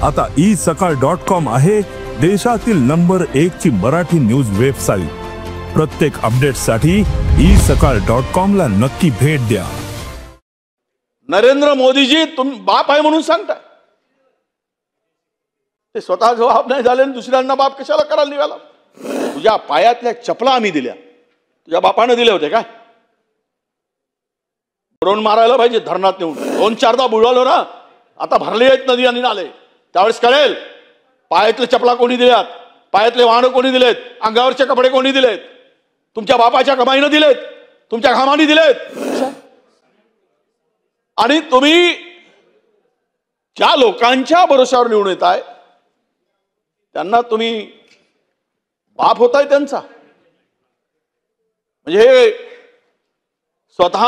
आता isakal.com आहे देशातील नंबर 1 ची मराठी न्यूज वेबसाईट। प्रत्येक अपडेटसाठी isakal.com ला नक्की भेट द्या। नरेंद्र मोदीजी तुम्ही बाप आहे म्हणून सांगता, ते स्वतः जबाब नाही झाले दुसऱ्यांना बाप कशाला करायला निघाला? तुझ्या पायातल्या चपला आम्ही दिल्या, तुझ्या बापाने दिले होते काय? ड्रोन मारायला पाहिजे धरणात नेऊन, 2-4दा बुडवलं ना, आता भरले आहेत नदी आणि नाले, त्यावेळेस कळेल पायातले चपला कोणी दिल्यात, पायातले वाहन कोणी दिलेत, अंगावरचे कपडे कोणी दिलेत, तुमच्या बापाच्या कमाईने दिलेत, तुमच्या घामाने दिलेत। आणि तुम्ही ज्या लोकांच्या भरोशावर निवडून येताय त्यांना तुम्ही बाप होताय त्यांचा, म्हणजे स्वतः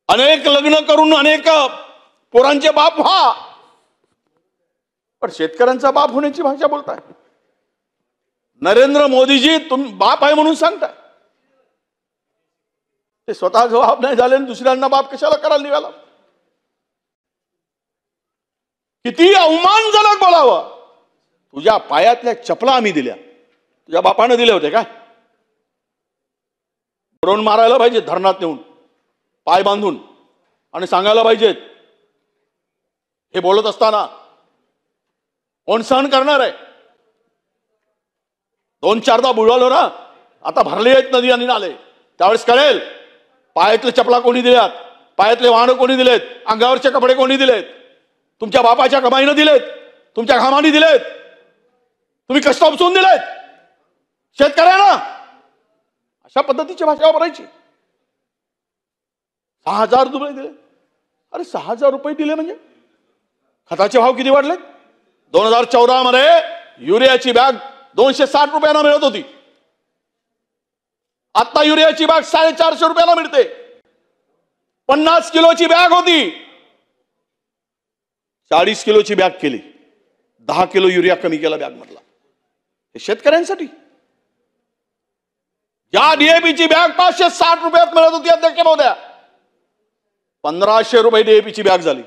अनेक लग्न करून अनेक पोरांचे बाप व्हा, पण शेतकऱ्यांचा बाप होण्याची भाषा बोलताय। नरेंद्र मोदीजी तुम्ही बाप आहे म्हणून सांगताय, ते स्वतः जबाब नाही झाले दुसऱ्यांना बाप कशाला करायला निघाला? किती अवमानजनक बोलावं। तुझ्या पायातल्या चपला आम्ही दिल्या, तुझ्या बापाने दिले होते काय? ड्रोन मारायला पाहिजे धरणात नेऊन पाय बांधून आणि सांगायला पाहिजेत हे बोलत असताना कोण सहन करणार आहे? 2-4दा बुडवलं ना, आता भरले आहेत नदी आणि नाले, त्यावेळेस कळेल पायातले चपला कोणी दिल्यात, पायातले वाहन कोणी दिलेत, अंगावरचे कपडे कोणी दिलेत, तुमच्या बापाच्या कमाईने दिलेत, तुमच्या घामाने दिलेत, तुम्ही कष्ट उपसून दिलेत शेतकऱ्यांना। अशा पद्धतीची भाषा वापरायची। 6,000 रुपये दिले, अरे 6,000 रुपये दिले म्हणजे खताचे भाव किती वाढले? 2014 मध्ये युरियाची बॅग 260 रुपयांना मिळत होती, आता युरियाची बॅग 450 रुपयाला मिळते। 50 किलोची बॅग होती, 40 किलोची बॅग केली, 10 किलो युरिया कमी केला बॅग मधला। हे शेतकऱ्यांसाठी ज्या डीएपीची बॅग 560 रुपयात मिळत होती अध्यक्ष महोदया, 1500 रुपये डीएपीची बॅग झाली।